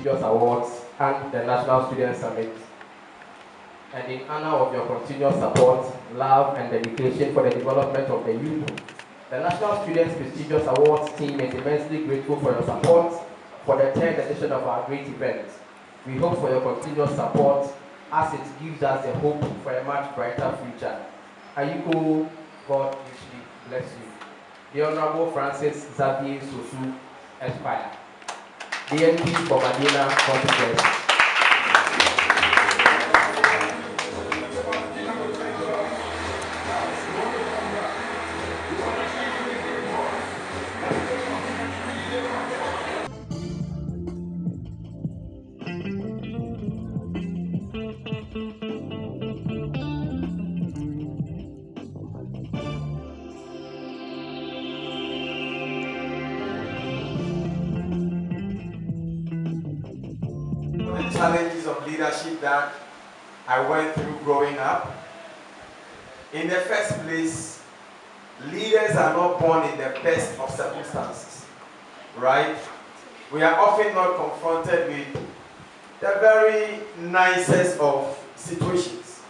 prestigious awards and the National Student Summit. And in honor of your continuous support, love, and dedication for the development of the youth, the National Students Prestigious Awards team is immensely grateful for your support for the 10th edition of our great event. We hope for your continuous support as it gives us a hope for a much brighter future. Ayuko, God richly bless you. The Honorable Francis Xavier Sosu, Esquire. The MP for Madina constituency. Challenges of leadership that I went through growing up. In the first place, leaders are not born in the best of circumstances, right? We are often not confronted with the very nicest of situations.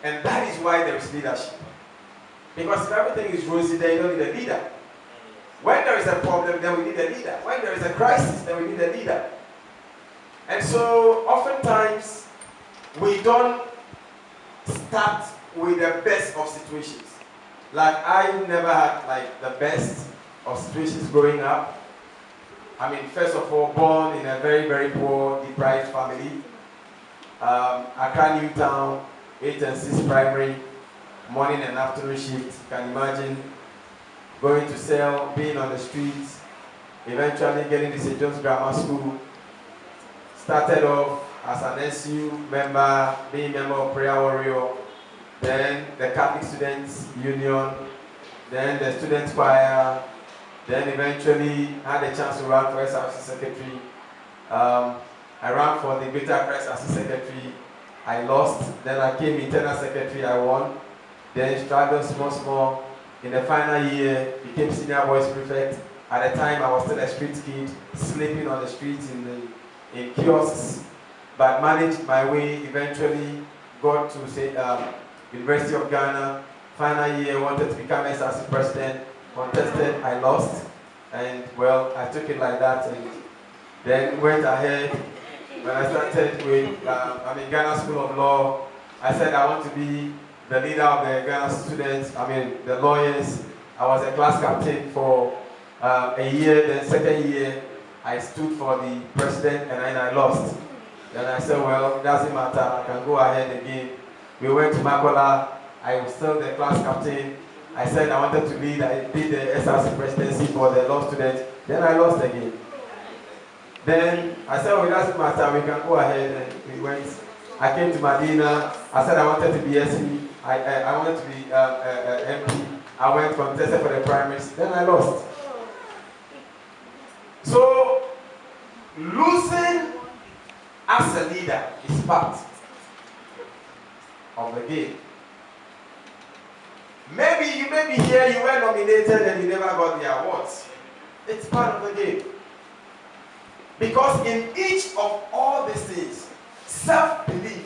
And that is why there is leadership. Because if everything is rosy, then you don't need a leader. When there is a problem, then we need a leader. When there is a crisis, then we need a leader. And so, oftentimes, we don't start with the best of situations. Like, I never had, like, the best of situations growing up. I mean, first of all, born in a very, very poor, deprived family. Accra Newtown, 8 and 6 primary, morning and afternoon shift. You can imagine going to sell, being on the streets, eventually getting to St. John's Grammar School. Started off as an SU member, being a member of Prayer Warrior, then the Catholic Students Union, then the Student Choir, then eventually had a chance to run for SRC Secretary. I ran for the Greater Accra SRC Secretary. I lost. Then I came Internal Secretary, I won. Then struggled small. In the final year, became Senior Boys Prefect. At the time, I was still a street kid, sleeping on the streets in kiosks, but managed my way, eventually got to say, University of Ghana. Final year, wanted to become SRC president, contested, I lost, and well, I took it like that, and then went ahead. When I started with, Ghana School of Law, I said I want to be the leader of the Ghana students, the lawyers. I was a class captain for a year, then second year, I stood for the president and then I lost. Then I said, well, it doesn't matter, I can go ahead again. We went to Makola, I was still the class captain. I said I wanted to lead, I did the SRC presidency for the law students. Then I lost again. Then I said, well, it doesn't matter, we can go ahead, and we went. I came to Madina, I said I wanted to be SC, I wanted to be MP. I went contested for the primaries, then I lost. So, losing as a leader is part of the game. Maybe you may be here, you were nominated and you never got the awards. It's part of the game. Because in each of all these things, self-belief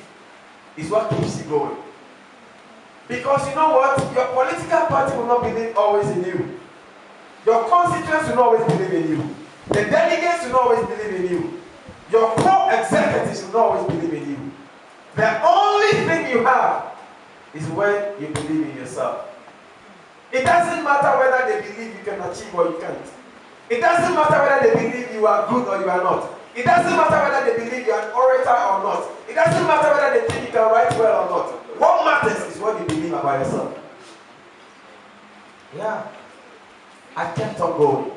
is what keeps you going. Because you know what? Your political party will not believe always in you. Your constituents will not always believe in you. The delegates will not always believe in you. Your co-executives will not always believe in you. The only thing you have is when you believe in yourself. It doesn't matter whether they believe you can achieve or you can't. It doesn't matter whether they believe you are good or you are not. It doesn't matter whether they believe you are an orator or not. It doesn't matter whether they think you can write well or not. What matters is what you believe about yourself. Yeah. I kept on going.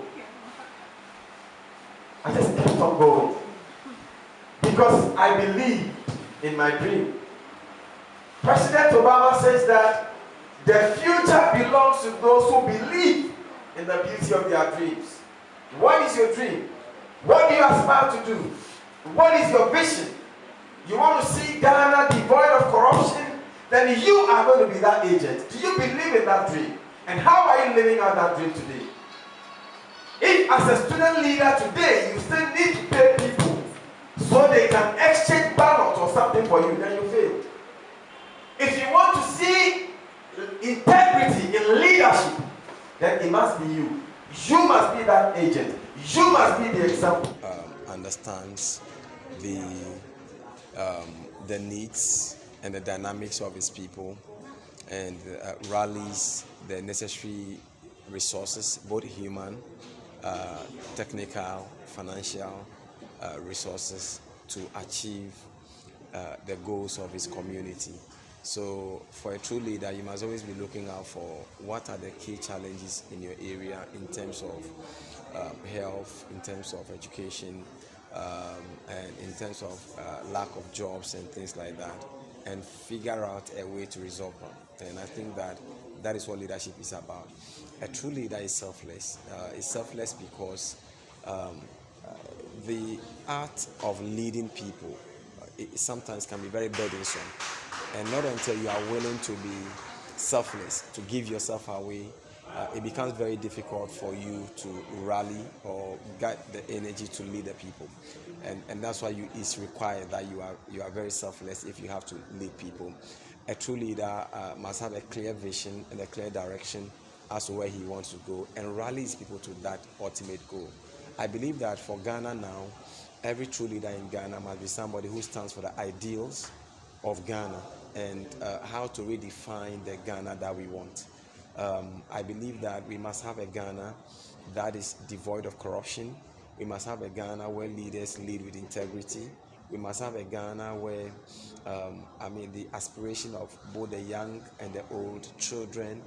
I just kept on going. Because I believed in my dream. President Obama says that the future belongs to those who believe in the beauty of their dreams. What is your dream? What do you aspire to do? What is your vision? You want to see Ghana devoid of corruption? Then you are going to be that agent. Do you believe in that dream? And how are you living out that dream today? If as a student leader today, you still need to pay people agent. You must be the example. Understands the needs and the dynamics of his people, and rallies the necessary resources, both human, technical, financial resources, to achieve the goals of his community. So for a true leader, you must always be looking out for what are the key challenges in your area in terms of health, in terms of education, and in terms of lack of jobs and things like that, and figure out a way to resolve them. And I think that is what leadership is about. A true leader is selfless. Is selfless because the art of leading people it sometimes can be very burdensome, and not until you are willing to be selfless, to give yourself away, it becomes very difficult for you to rally or get the energy to lead the people. And that's why it's required that you are very selfless if you have to lead people. A true leader must have a clear vision and a clear direction as to where he wants to go, and rallies people to that ultimate goal. I believe that for Ghana now, every true leader in Ghana must be somebody who stands for the ideals of Ghana and how to redefine the Ghana that we want. I believe that we must have a Ghana that is devoid of corruption. We must have a Ghana where leaders lead with integrity. We must have a Ghana where, the aspiration of both the young and the old, children,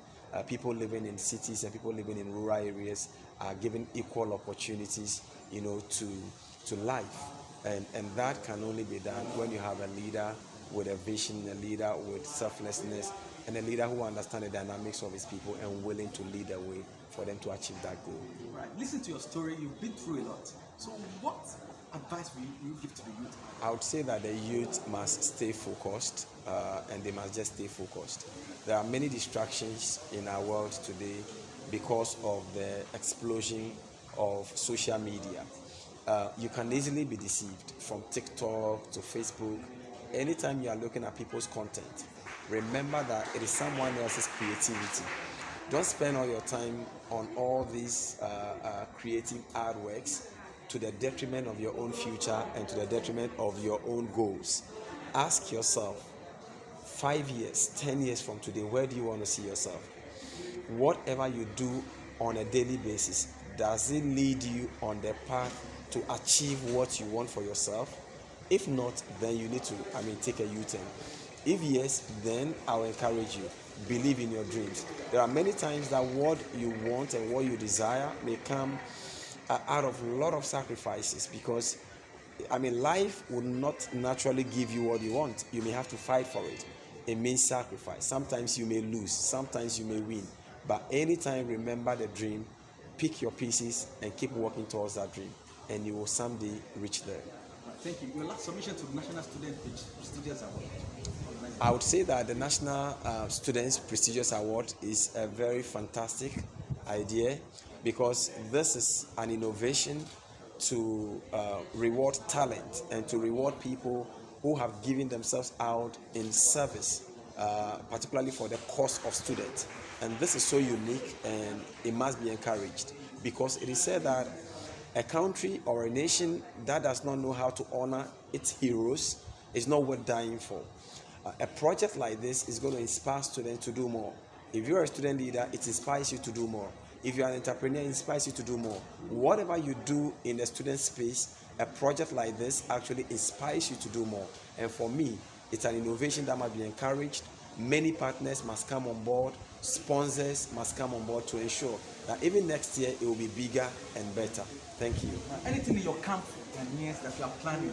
people living in cities and people living in rural areas are given equal opportunities, to life. And that can only be done when you have a leader with a vision, a leader with selflessness, and a leader who understands the dynamics of his people and willing to lead the way for them to achieve that goal. Right. Listen to your story. You've been through a lot. So what advice will you give to the youth? I would say that the youth must stay focused, and they must just stay focused. There are many distractions in our world today because of the explosion of social media. You can easily be deceived from TikTok to Facebook. Anytime you are looking at people's content, remember that it is someone else's creativity. Don't spend all your time on all these creative artworks to the detriment of your own future and to the detriment of your own goals. Ask yourself, 5 years, 10 years from today, where do you want to see yourself? Whatever you do on a daily basis, does it lead you on the path to achieve what you want for yourself? If not, then you need to take a U-turn. If yes, then I'll encourage you, believe in your dreams. There are many times that what you want and what you desire may come out of a lot of sacrifices, because life will not naturally give you what you want. You may have to fight for it. It means sacrifice. Sometimes you may lose, sometimes you may win, but anytime remember the dream, pick your pieces and keep working towards that dream, and you will someday reach there. Thank you. Your last submission to the National Student Prestigious Award. I would say that the National Students Prestigious Award is a very fantastic idea, because this is an innovation to reward talent and to reward people who have given themselves out in service, particularly for the cause of students. And this is so unique, and it must be encouraged, because it is said that a country or a nation that does not know how to honor its heroes is not worth dying for. A project like this is going to inspire students to do more. If you're a student leader, it inspires you to do more. If you're an entrepreneur, it inspires you to do more. Whatever you do in the student space, a project like this actually inspires you to do more. And for me, it's an innovation that must be encouraged. Many partners must come on board. Sponsors must come on board to ensure that even next year it will be bigger and better. Thank you. Anything in your camp and years that you are planning?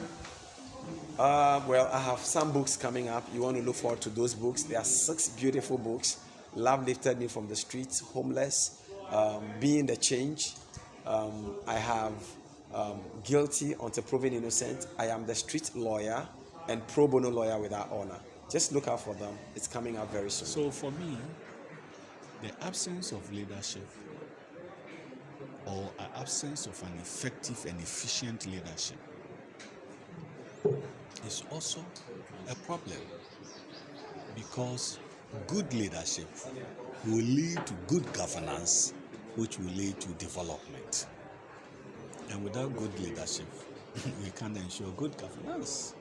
Well, I have some books coming up. You want to look forward to those books. There are 6 beautiful books. Love Lifted Me from the Streets, Homeless, Being the Change. I have Guilty Until Proven Innocent. I Am the Street Lawyer, and Pro Bono Lawyer Without Honor. Just look out for them. It's coming out very soon. So for me, the absence of leadership, or an absence of an effective and efficient leadership, is also a problem, because good leadership will lead to good governance, which will lead to development. And without good leadership, we can't ensure good governance.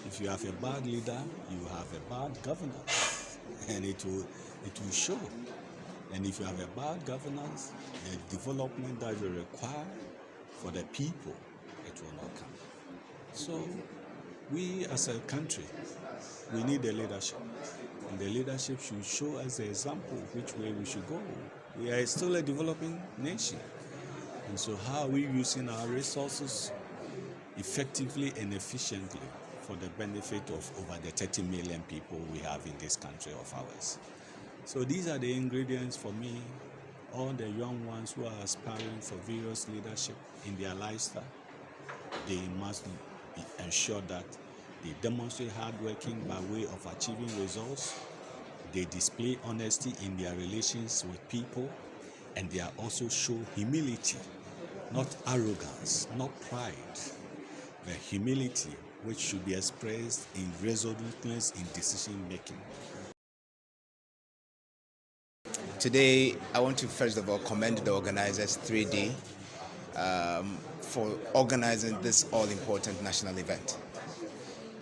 If you have a bad leader, you have a bad governance, and it will show. And if you have a bad governance, the development that you require for the people, it will not come. So we as a country, we need a leadership. And the leadership should show us the example which way we should go. We are still a developing nation. And so how are we using our resources effectively and efficiently for the benefit of over the 30 million people we have in this country of ours? So these are the ingredients for me, all the young ones who are aspiring for various leadership in their lifestyle. They must ensure that they demonstrate hard working by way of achieving results. They display honesty in their relations with people, and they are also show humility, not arrogance, not pride, but humility, which should be expressed in resoluteness in decision making. Today, I want to first of all commend the organizers, 3D, for organizing this all-important national event.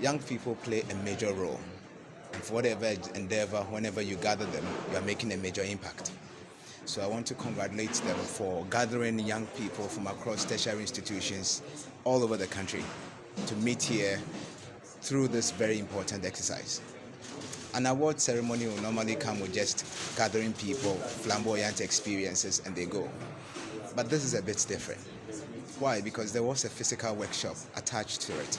Young people play a major role, and for whatever endeavor, whenever you gather them, you are making a major impact. So I want to congratulate them for gathering young people from across tertiary institutions all over the country to meet here through this very important exercise. An award ceremony will normally come with just gathering people, flamboyant experiences, and they go. But this is a bit different. Why? Because there was a physical workshop attached to it.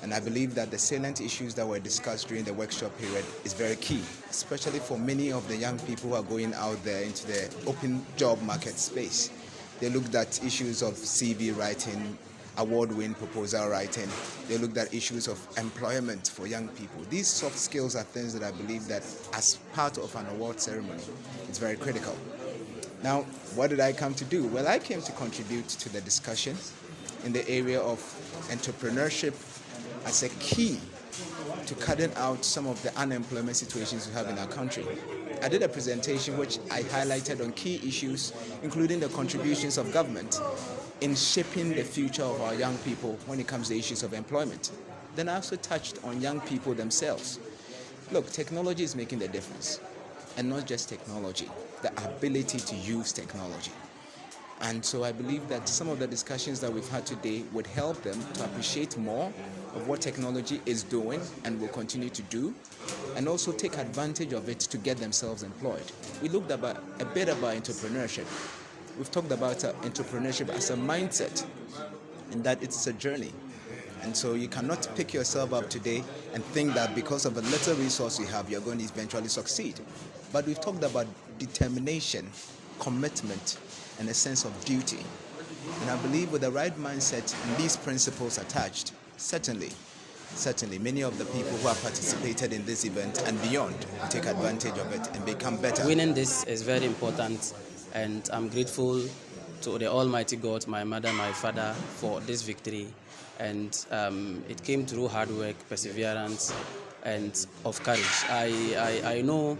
And I believe that the salient issues that were discussed during the workshop period is very key, especially for many of the young people who are going out there into the open job market space. They looked at issues of CV writing, award-winning proposal writing. They looked at issues of employment for young people. These soft skills are things that I believe that as part of an award ceremony, it's very critical. Now, what did I come to do? Well, I came to contribute to the discussion in the area of entrepreneurship as a key to cutting out some of the unemployment situations we have in our country. I did a presentation which I highlighted on key issues, including the contributions of government in shaping the future of our young people when it comes to issues of employment. Then I also touched on young people themselves. Look, technology is making the difference, and not just technology, the ability to use technology. And so I believe that some of the discussions that we've had today would help them to appreciate more of what technology is doing and will continue to do, and also take advantage of it to get themselves employed. We looked a bit about entrepreneurship. We've talked about entrepreneurship as a mindset, and that it's a journey. And so you cannot pick yourself up today and think that because of a little resource you have, you're going to eventually succeed. But we've talked about determination, commitment, and a sense of duty. And I believe with the right mindset and these principles attached, certainly many of the people who have participated in this event and beyond will take advantage of it and become better. Winning this is very important, and I'm grateful to the Almighty God, my mother, my father, for this victory. And it came through hard work, perseverance, and of courage. I know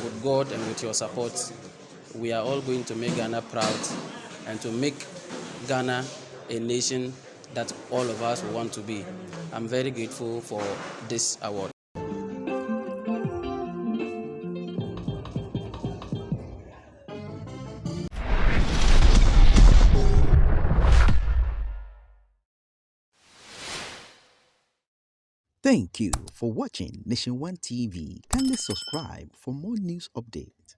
with God and with your support, we are all going to make Ghana proud and to make Ghana a nation that all of us want to be. I'm very grateful for this award. Thank you for watching Nation One TV. Kindly subscribe for more news updates.